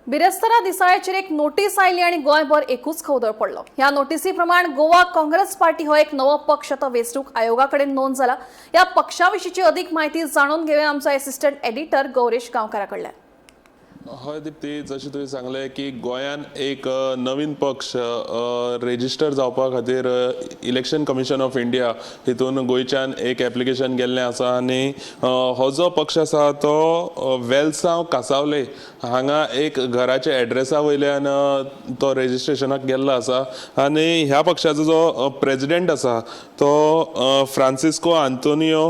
बिरेस्तारा दिसाळ्याचेर एक notice oily आणि गोंयभर एकूच खवदळ पडलो। ह्या नोटीसी प्रमाण गोवा काँग्रेस पार्टी हो एक नवो पक्ष तो वेंचणूक आयोगाकडेन नोंद जाला। ह्या पक्षाविशींची अधिक माहिती जाणून घेवया आमचो असिस्टंट एडिटर गौरेश गांवकारा कडल्यान। हय दीप्ती, जशें तुवें सांगलें की गोंयान एक नवीन पक्ष रेजिस्टर जावपा खातीर इलेक्शन कमिशन ऑफ इंडिया हितून गोंयच्यान एक एप्लिकेशन गेल्लें आसा आनी हो जो पक्ष आसा तो वेलसांव कासावले हांगा एक घराच्या एड्रेसा वयल्यान तो रेजिस्ट्रेशनाक गेल्लो आसा आनी ह्या पक्षाचो जो प्रेजिडेंट आसा तो फ्रांसिस्को आंतोनियो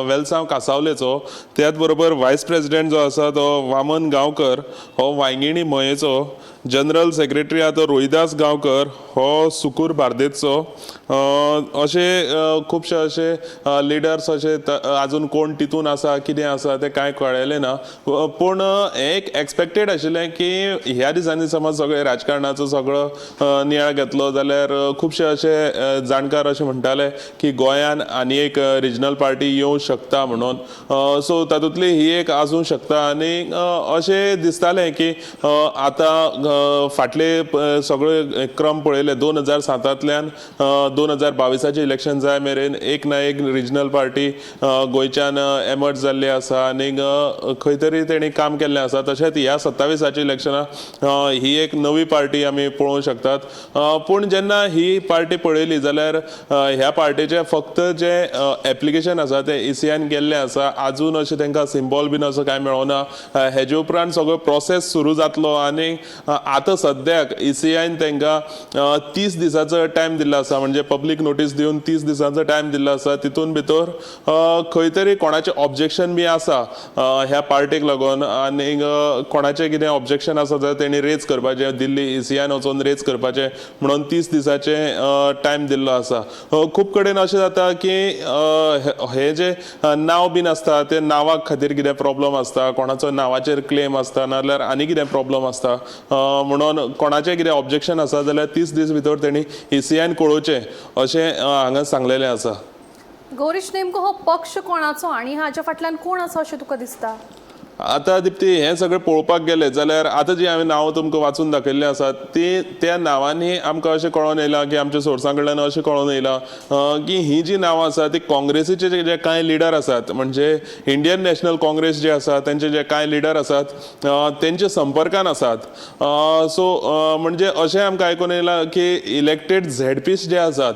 वेलसांव कासावलेचो, त्याच बरोबर वायस प्रेजिडेंट जो आसा तो वामन गांवकर हो वांयगिणी मयेचो, जनरल सेक्रेटरी आहा तो रोहिदास गांवकर हो सुकूर बार्देजचो, अशे खुबशे अशे लिडर्स अशे आजून कोण तितून आसा कितें आसा तें कांय कळयलें ना। पूण एक एक्सपेक्टेड आशिल्लें की ह्या दिसांनी समज सगळे राजकारणाचो सगळो नियाळ घेतलो जाल्यार खुबशे अशे जाणकार अशे म्हणटाले की गोंयान आनी एक रिजनल पार्टी येवंक शकता म्हणून, सो तातूंतली ही एक आसूंक शकता। आनी अशें दिसतालें की आतां फाटले सगळे क्रम पळयले 2007तल्यान 2022चे इलेक्शन जाय मेरेन एक ना एक रिजनल पार्टी गोंयच्यान एमर्ज जाल्ली आसा आनी खंय तरी तेणी काम केल्लें आसा। तशेंच ह्या 27च्या इलेक्शनाक ही एक नवी पार्टी आमी पळोवंक शकतात। पूण जेन्ना ही पार्टी पळयली जाल्यार ह्या पार्टीचे फक्त जे एप्लिकेशन आसा ते ECN गेल्लें आसा, आजून अशें तांकां सिंबॉल बीन असो कांय मेळोना। हेजे उपरांत सगळो प्रोसेस सुरू जातलो आनी आतां सद्याक ECN तांकां 30 दिसाचो टायम दिल्लो आसा, म्हणजे पब्लीक नोटीस दिवन 30 दिसांचो टायम दिल्लो आसा। तितून भितर खंय तरी कोणाचें ऑब्जेक्शन बी आसा ह्या पार्टीक लागून आनी कोणाचें कितें ऑब्जेक्शन आसा जाल्यार तेणी रेज करपाचें, दिल्ली ECN वचून रेज करपाचें म्हणून 30 दिसाचे टायम दिल्लो आसा। खूब कडेन अशें जाता की हे जे नांव बीन आसता ते नांवाक खातीर कितें प्रॉब्लम आसता, कोणाचो नांवाचेर क्लेम आसता नाल्यार आनी कितें प्रॉब्लम आसता, म्हणून कोणाचें कितें ऑब्जेक्शन आसा जाल्यार 30 दीस भितर तेणी ECN कळोवचें अशें हांगा सांगलेलें आसा। गौरीश, नेमको हो पक्ष कोणाचो आनी हाच्या फाटल्यान कोण आसा अशें तुका दिसता? आतां दिप्ती, हें सगळें पळोवपाक गेलें जाल्यार आतां जी हांवें नांव तुमकां वाचून दाखयल्लीं आसात त्या नांवांनी आमकां अशें कळोन येयलां की आमच्या सोर्सां कडल्यान अशें कळोन येयलां की ही जी नांवां आसा ती काँग्रेसीचे जे कांय लिडर आसात, म्हणजे इंडियन नॅशनल काँग्रेस जे आसा तेंचे जे कांय लिडर आसात तेंचे संपर्कान आसात। सो म्हणजे अशें आमकां आयकून येयलां की इलेक्टेड ZPs जे आसात,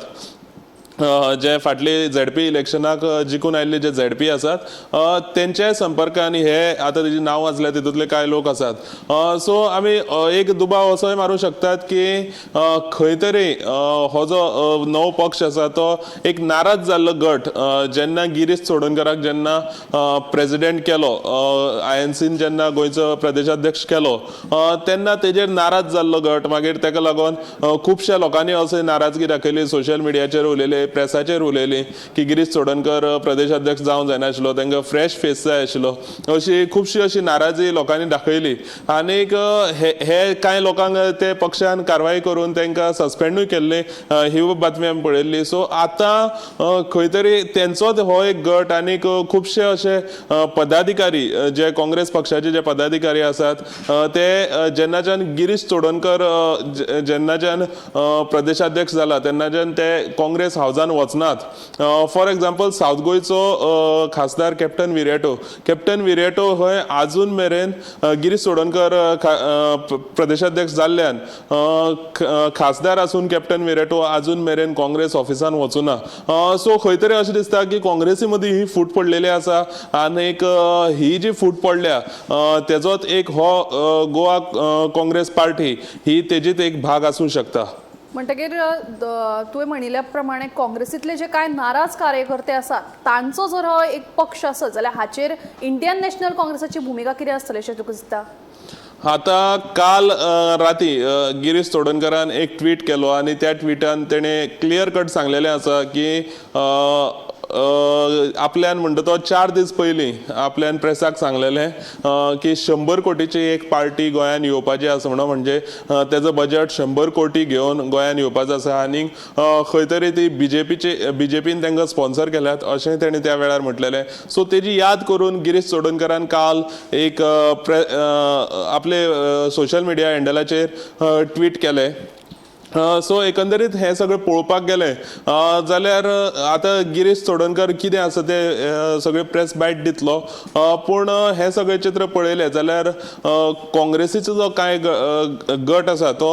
जे फाटली ZP इलेक्शनाक जिखून आयिल्ले जे ZP आसात तेंच्या संपर्कांनी हे आतां तेजी नांव वाचल्या तितूंतले कांय लोक आसात। सो आमी एक दुबाव असोय मारूं शकतात की खंय तरी हो जो नवो पक्ष आसा तो एक नाराज जाल्लो गट जेन्ना गिरीश चोडणकराक जेन्ना प्रेजिडेंट केलो, INCन जेन्ना गोंयचो प्रदेशाध्यक्ष केलो तेन्ना तेजेर नाराज जाल्लो गट, मागीर ताका लागून खुबश्या लोकांनी अशी नाराजगी दाखयली, सोशल मिडियाचेर उलयले, प्रेसाचेर उलयली की गिरीश चोडणकर प्रदेशाध्यक्ष जावंक जायना आशिल्लो, तांकां फ्रेश फेस जाय आशिल्लो, अशी खुबशी अशी नाराजी लोकांनी दाखयली। आनीक हे कांय लोकांक ते पक्षान कारवाय करून तांकां सस्पेंडूय केल्ली, ही बातमी आमी पळयल्ली। सो आतां खंय तरी तेंचोच हो एक गट आनीक खुबशे अशे पदाधिकारी जे काँग्रेस पक्षाचे जे पदाधिकारी आसात ते जेन्नाच्यान गिरीश चोडणकर जेन्नाच्यान प्रदेशाध्यक्ष जाला तेन्नाच्यान ते काँग्रेस हावजान वचनात। फॉर एग्जाम्पल सावथ गोंयचो खासदार कॅप्टन विरेटो हय आजून मेरेन गिरीश चोडणकर प्रदेशाध्यक्ष जाल्ल्यान खासदार आसून कॅप्टन विरेटो आजून मेरेन काँग्रेस ऑफिसान वचूना। सो खंय तरी अशें दिसता की काँग्रेसी मदीं ही फूट पडलेली आसा आनीक ही जी फूट पडल्या तेजोच एक हो गोवा काँग्रेस पार्टी ही तेजीच एक भाग आसूंक शकता। म्हणटकीर तुवें म्हणिल्ल्या प्रमाणे काँग्रेसींतले जे कांय नाराज कार्यकर्ते आसात तांचो जर हो एक पक्ष आसत जाल्यार हाचेर इंडियन नॅशनल काँग्रेसाची भुमिका कितें आसतली अशें तुका दिसता? आतां काल राती गिरीश चोडणकरान एक ट्वीट केलो आनी त्या ट्विटान तेणें क्लियर कट सांगलेलें आसा की आपल्यान म्हणटा तो 4 दीस पयलीं आपल्यान प्रेसाक सांगलेलें की 100 कोटीची एक पार्टी गोंयान येवपाची आसा म्हणून, म्हणजे तेजो बजेट 100 कोटी घेवन गोंयान येवपाचो आसा आनी खंय तरी ती बीजेपीन तांकां स्पॉन्सर केल्यात अशें तेणें त्या वेळार म्हटलेलें. सो तेजी याद करून गिरीश चोडणकरान काल एक आपले सोशल मिडिया हँडलाचेर ट्वीट केलें. सो एकंदरीत हें सगळें पळोवपाक गेलें जाल्यार आतां गिरीश चोडणकर कितें आसा ते सगळे प्रेस बायट दितलो, पूण हें सगळें चित्र पळयलें जाल्यार काँग्रेसीचो जो कांय गट आसा तो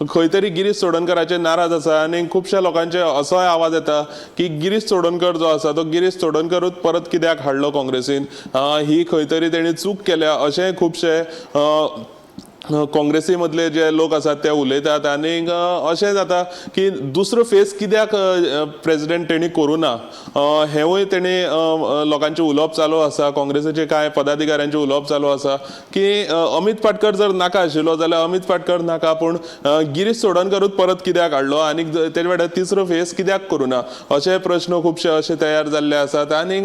खंय तरी गिरीश चोडणकराचेर नाराज आसा आनी खुबश्या लोकांचे असोय आवाज येता की गिरीश चोडणकर जो आसा तो गिरीश चोडणकरूच परत कित्याक हाडलो काँग्रेसीन, ही खंय तरी तेणी चूक केल्या अशें खुबशे काँग्रेसी मदले जे लोक आसात ते उलयतात. आनी अशें जाता की दुसरो फेस कित्याक प्रेसिडेंट तेणी करूं ना हेंवूय तेणी लोकांचे उलोवप चालू आसा. काँग्रेसीचे कांय पदाधिकाऱ्यांचे उलोवप चालू आसा की अमित पाटकर जर नाका आशिल्लो जाल्यार अमित पाटकर नाका, पूण गिरीश चोडणकरूच परत कित्याक हाडलो आनी तेजे वांगडा तिसरो फेस कित्याक करूं ना अशे प्रश्न खुबशे अशे तयार जाल्ले आसात. आनी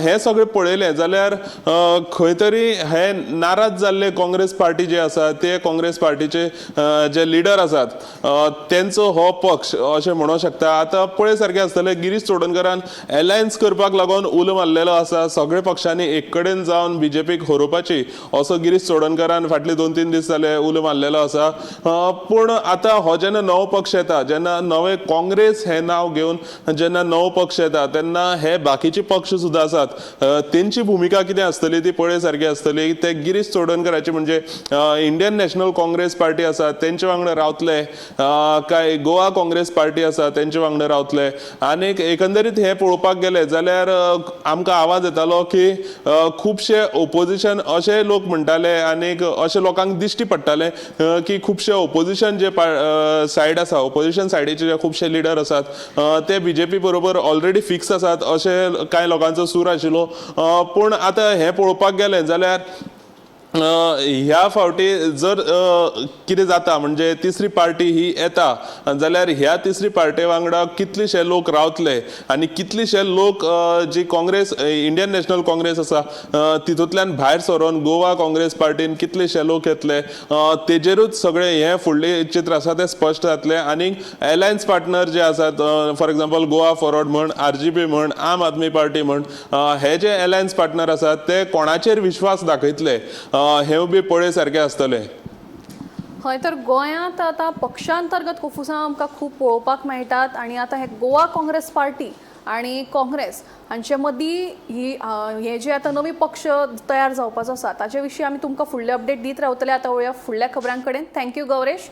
हें सगळें पळयलें जाल्यार खंय तरी हे नाराज जाल्ले काँग्रेस पार्टी जे आसा ते काँग्रेस पार्टीचे जे लिडर आसात तेंचो हो पक्ष अशें म्हणूं शकता. आतां पळय सारकें आसतलें गिरीश चोडणकरान अलायन्स करपाक लागून उलो मारलेलो आसा. सगळे पक्षांनी एक कडेन जावन बीजेपीक हरोवपाची असो गिरीश चोडणकरान फाटले 2-3 दीस जाले उलो मारलेलो आसा. पूण आतां हो जेन्ना नवो पक्ष येता, जेन्ना नवे काँग्रेस हें नांव घेवन जेन्ना नवो पक्ष येता तेन्ना हे बाकीचे पक्ष सुद्दां आसात तेंची भुमिका कितें आसतली ती पळय सारकी आसतली. ते गिरीश चोडणकराची म्हणजे इंडियन नॅशनल काँग्रेस पार्टी आसा तेंचे वांगडा रावतले काय गोवा काँग्रेस पार्टी आसा तेंचे वांगडा रावतले. आनी एकंदरीत हें पळोवपाक गेले जाल्यार आमकां आवाज येतालो की खुबशे ओपोजिशन अशे लोक म्हणटाले आनी अशे लोकांक दिश्टी पडटाले की खुबशे ओपोजिशन जे सायड आसा, ओपोजिशन सायडीचे जे खुबशे लिडर आसात ते बीजेपी बरोबर ऑलरेडी फिक्स आसात अशे कांय लोकांचो सूर आशिल्लो. पूण आतां हें पळोवपाक गेलें जाल्यार ह्या फावटी जर कितें जाता म्हणजे तिसरी पार्टी ही येता जाल्यार ह्या तिसरी पार्टी वांगडा कितलेशे लोक रावतले आनी कितलेशे लोक जी काँग्रेस इंडियन नॅशनल काँग्रेस आसा तितूंतल्यान भायर सरोन गोवा काँग्रेस पार्टीन कितलेशे लोक येतले तेजेरूच सगळें हें फुडलें चित्र आसा तें स्पश्ट जातलें. आनी अलायन्स पार्टनर जे आसात फॉर एग्जाम्पल गोवा फॉरवर्ड म्हण, आरजीपी म्हण, आम आदमी पार्टी म्हण, हे जे अलायन्स पार्टनर आसात ते कोणाचेर विश्वास दाखयतले हें बी पळय सारकें आसतलें. हय तर गोंयांत आतां पक्षांतर्गत कुफुसां आमकां खूब पळोवपाक मेळटात आनी आतां हे गोवा काँग्रेस पार्टी आनी काँग्रेस हांचे मदीं हे जे आतां नवी पक्ष तयार जावपाचो आसा ताचे विशीं आमी तुमकां फुडले अपडेट दीत रावतले. आतां वळया फुडल्या खबरां कडेन. थँक्यू गौरेश.